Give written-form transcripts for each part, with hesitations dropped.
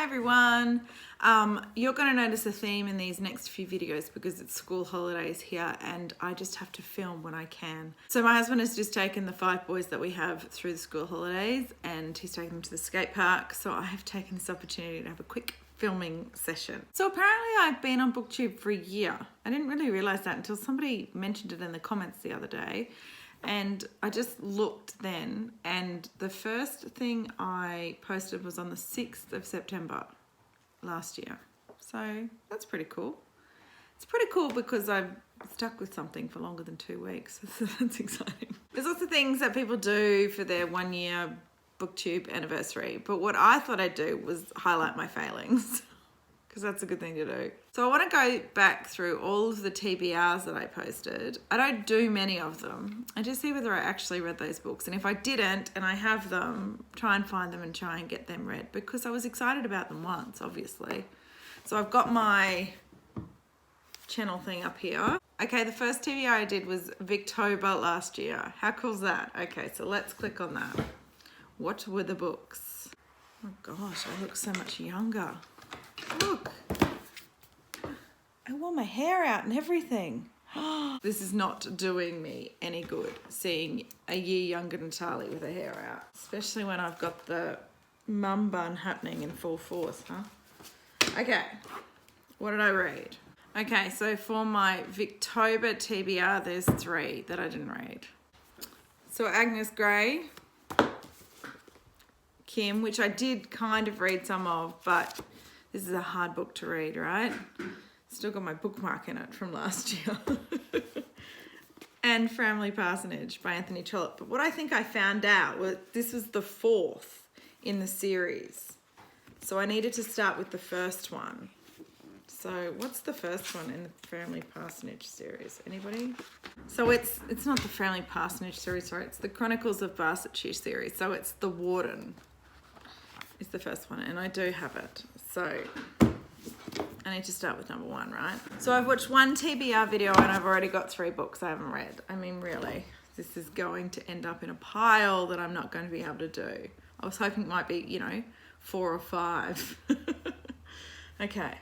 Hi everyone. You're going to notice a theme in these next few videos because it's school holidays here and I just have to film when I can. So my husband has just taken the 5 boys that we have through the school holidays and he's taken them to the skate park. So I have taken this opportunity to have a quick filming session. So apparently I've been on Booktube for a year. I didn't really realize that until somebody mentioned it in the comments the other day. And I just looked then, and the first thing I posted was on the 6th of September last year. So that's pretty cool. It's pretty cool because I've stuck with something for longer than 2 weeks. So that's exciting. There's lots of things that people do for their 1 year Booktube anniversary, but what I thought I'd do was highlight my failings. Because that's a good thing to do. So I want to go back through all of the TBRs that I posted. I don't do many of them. I just see whether I actually read those books. And if I didn't, and I have them, try and find them and try and get them read. Because I was excited about them once, obviously. So I've got my channel thing up here. Okay, the first TBR I did was Victober last year. How cool is that? Okay, so let's click on that. What were the books? Oh gosh, I look so much younger. Look, I wore my hair out and everything. This is not doing me any good, seeing a year younger Natalie with her hair out. Especially when I've got the mum bun happening in full force, huh? Okay, what did I read? Okay, so for my Victober TBR, there's 3 that I didn't read. So Agnes Grey, Kim, which I did kind of read some of, but this is a hard book to read, right? Still got my bookmark in it from last year. And Family Parsonage by Anthony Trollope. But what I think I found out was this was the 4th in the series. So I needed to start with the first one. So what's the first one in the Family Parsonage series? Anybody? So it's not the Family Parsonage series, sorry. It's the Chronicles of Barsetshire series. So it's The Warden is the first one, and I do have it. So I need to start with number 1, right? So I've watched 1 TBR video and I've already got 3 books I haven't read. I mean, really, this is going to end up in a pile that I'm not going to be able to do. I was hoping it might be, 4 or 5. Okay.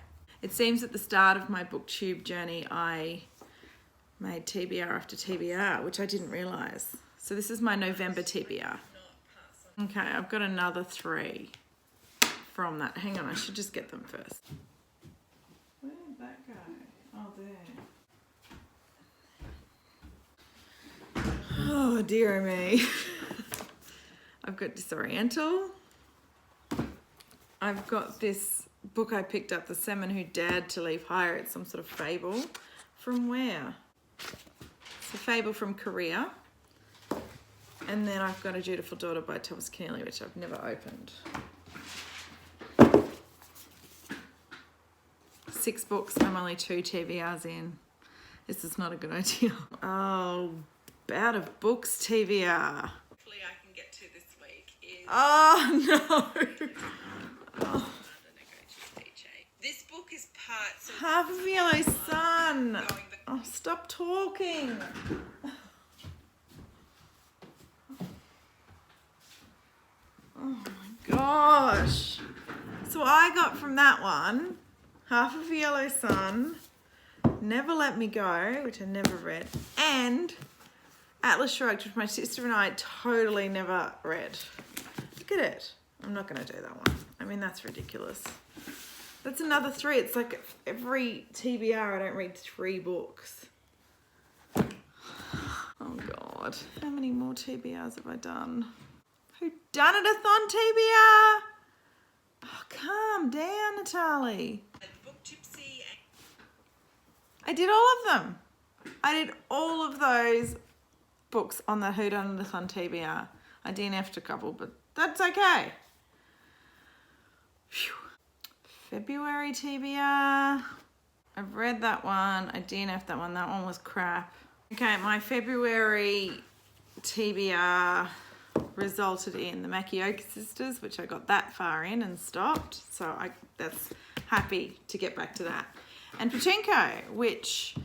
It seems at the start of my Booktube journey, I made TBR after TBR, which I didn't realize. So this is my November TBR. Okay, I've got another 3 from that. Hang on, I should just get them first. Where did that go? Oh, there. Oh, dear me. I've got Disoriental. I've got this book I picked up, The Salmon Who Dared to Leave Higher. It's some sort of fable. From where? It's a fable from Korea. And then I've got A Dutiful Daughter by Thomas Keneally, which I've never opened. 6 books, I'm only 2 TBRs in. This is not a good idea. Oh, Bout of Books TBR. Hopefully I can get to this week is... Oh, no. Oh. This book is part... So Half of Yellow Sun. Oh, stop talking. Oh my gosh. So I got from that one, Half of Yellow Sun, Never Let Me Go, which I never read, and Atlas Shrugged, which my sister and I totally never read. Look at it. I'm not going to do that one. I mean, that's ridiculous. That's another 3. It's like every TBR I don't read 3 books. Oh God. How many more TBRs have I done? Who done it a thon TBR? Oh, calm down, Natalie. I did all of them. I did all of those books on the Who Done It a Thon TBR. I DNF'd a couple, but that's okay. Phew. February TBR. I've read that one. I DNF'd that one. That one was crap. Okay, my February TBR resulted in the Makioka Sisters, which I got that far in and stopped. So that's happy to get back to that. And Pachinko, which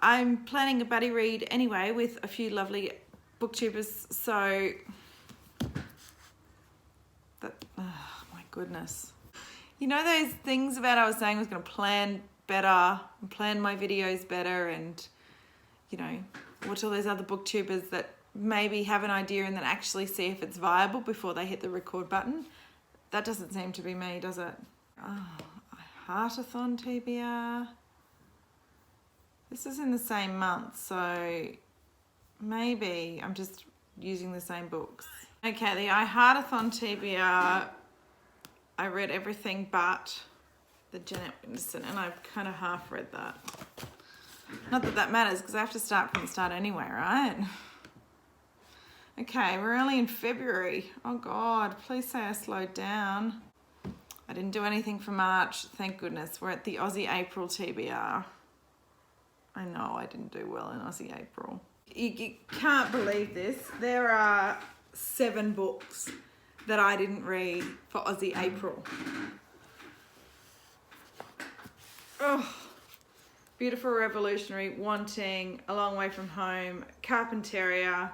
I'm planning a buddy read anyway with a few lovely booktubers. So that, oh my goodness. You know those things about I was saying I was going to plan better and plan my videos better and, you know, watch all those other booktubers that maybe have an idea and then actually see if it's viable before they hit the record button. That doesn't seem to be me, does it? Oh, Heartathon TBR. This is in the same month, so maybe I'm just using the same books. Okay, the Heartathon TBR, I read everything but the Janet Winterson, and I've kind of half read that. Not that that matters, because I have to start from the start anyway, right? Okay, we're only in February. Oh God, please say I slowed down. I didn't do anything for March, thank goodness. We're at the Aussie April TBR. I know I didn't do well in Aussie April. You can't believe this. There are 7 books that I didn't read for Aussie April. Oh, Beautiful Revolutionary, Wanting, A Long Way From Home, Carpentaria,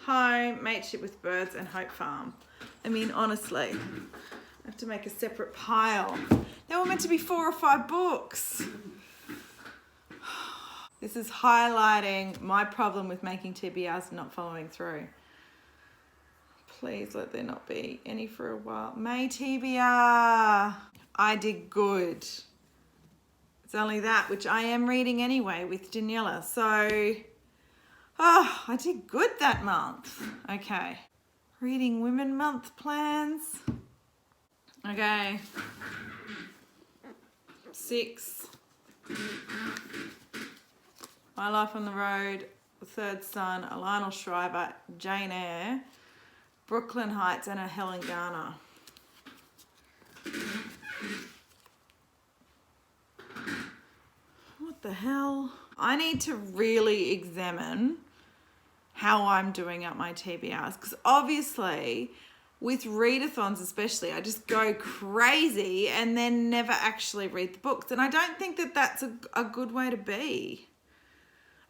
Home, Mateship with Birds, and Hope Farm. I mean, honestly, I have to make a separate pile. They were meant to be 4 or 5 books. This is highlighting my problem with making TBRs and not following through. Please let there not be any for a while. May TBR. I did good. It's only that, which I am reading anyway with Daniela. So, I did good that month. Okay. Reading Women Month plans. Okay. 6. My Life on the Road, The Third Son, a Lionel Shriver, Jane Eyre, Brooklyn Heights, and a Helen Garner. What the hell? I need to really examine how I'm doing up my TBRs, because obviously with readathons especially, I just go crazy and then never actually read the books. And I don't think that that's a good way to be.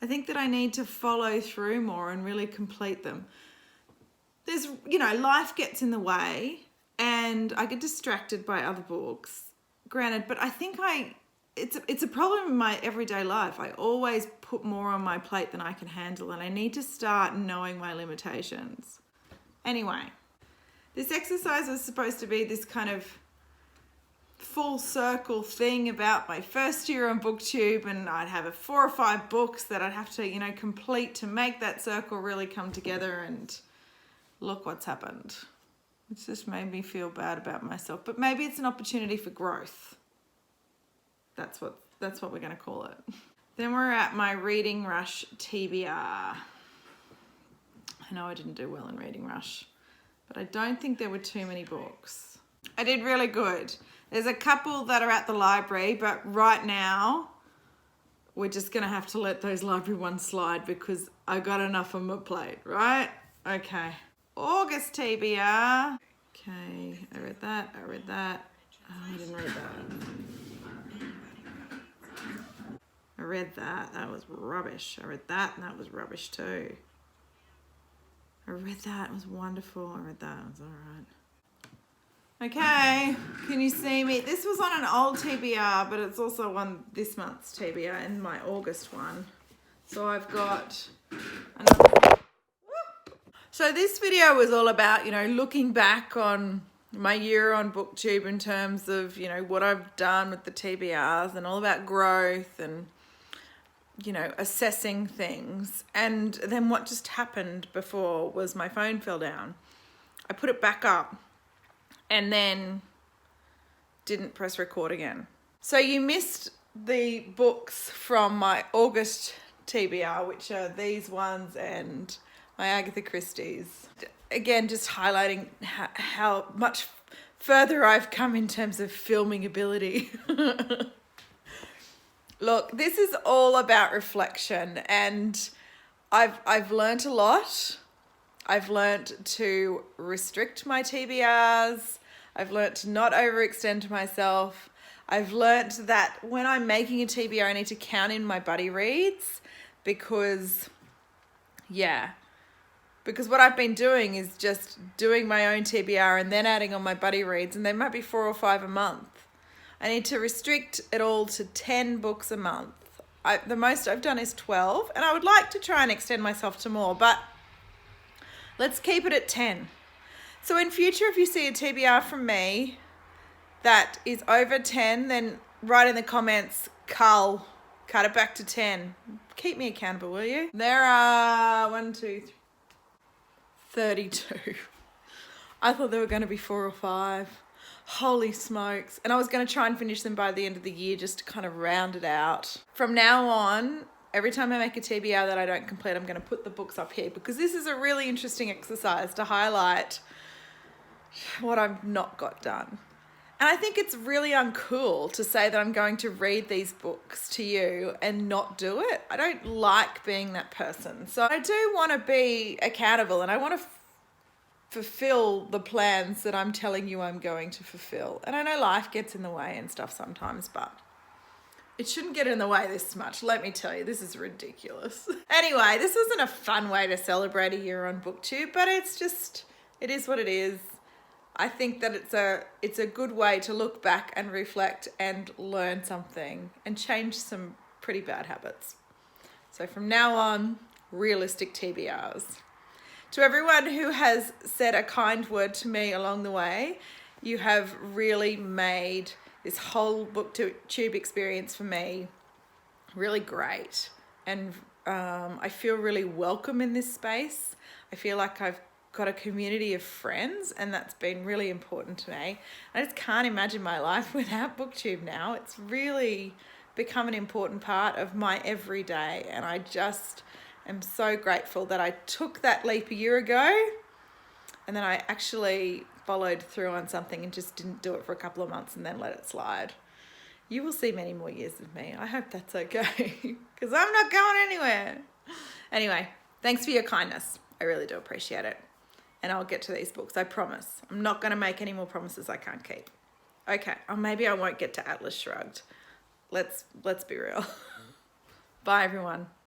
I think that I need to follow through more and really complete them. There's, you know, life gets in the way and I get distracted by other books, granted, but I think it's a problem in my everyday life. I always put more on my plate than I can handle, and I need to start knowing my limitations. Anyway, this exercise was supposed to be this kind of full circle thing about my first year on Booktube, and I'd have 4 or 5 books that I'd have to, you know, complete to make that circle really come together, and look what's happened. It's just made me feel bad about myself, but maybe it's an opportunity for growth. That's what we're going to call it. Then we're at my Reading Rush TBR. I know I didn't do well in Reading Rush, but I don't think there were too many books. I did really good. There's a couple that are at the library, but right now we're just going to have to let those library ones slide because I got enough on my plate, right? Okay. August TBR. Okay, I read that. Oh, I didn't read that. I read that. That was rubbish. I read that, and that was rubbish too. I read that. It was wonderful. I read that. It was all right. Okay. Can you see me? This was on an old TBR, but it's also on this month's TBR and my August one. So I've got another. So this video was all about, you know, looking back on my year on Booktube in terms of, you know, what I've done with the TBRs, and all about growth and, you know, assessing things. And then what just happened before was my phone fell down. I put it back up and then didn't press record again. So you missed the books from my August TBR, which are these ones and my Agatha Christie's. Again, just highlighting how much further I've come in terms of filming ability. Look, this is all about reflection, and I've learnt a lot. I've learnt to restrict my TBRs. I've learnt to not overextend myself. I've learnt that when I'm making a TBR, I need to count in my buddy reads because what I've been doing is just doing my own TBR and then adding on my buddy reads, and they might be 4 or 5 a month. I need to restrict it all to 10 books a month. The most I've done is 12, and I would like to try and extend myself to more, but let's keep it at 10. So in future, if you see a TBR from me that is over 10, then write in the comments, Carl, cut it back to 10. Keep me accountable, will you? There are 32. I thought there were going to be 4 or 5. Holy smokes. And I was going to try and finish them by the end of the year just to kind of round it out. From now on, every time I make a TBR that I don't complete, I'm going to put the books up here because this is a really interesting exercise to highlight what I've not got done. And I think it's really uncool to say that I'm going to read these books to you and not do it. I don't like being that person. So I do want to be accountable, and I want to fulfill the plans that I'm telling you I'm going to fulfill. And I know life gets in the way and stuff sometimes, but it shouldn't get in the way this much. Let me tell you, this is ridiculous. Anyway, this isn't a fun way to celebrate a year on Booktube, but it is what it is. I think that it's a good way to look back and reflect and learn something and change some pretty bad habits. So from now on, realistic TBRs. To everyone who has said a kind word to me along the way, you have really made this whole Booktube experience for me really great. And I feel really welcome in this space. I feel like I've got a community of friends, and that's been really important to me. I just can't imagine my life without Booktube now. It's really become an important part of my everyday, and I just am so grateful that I took that leap a year ago and then I actually followed through on something and just didn't do it for a couple of months and then let it slide. You will see many more years of me. I hope that's okay because I'm not going anywhere. Anyway, thanks for your kindness. I really do appreciate it. And I'll get to these books, I promise. I'm not going to make any more promises I can't keep. Okay, or maybe I won't get to Atlas Shrugged. Let's be real. Bye, everyone.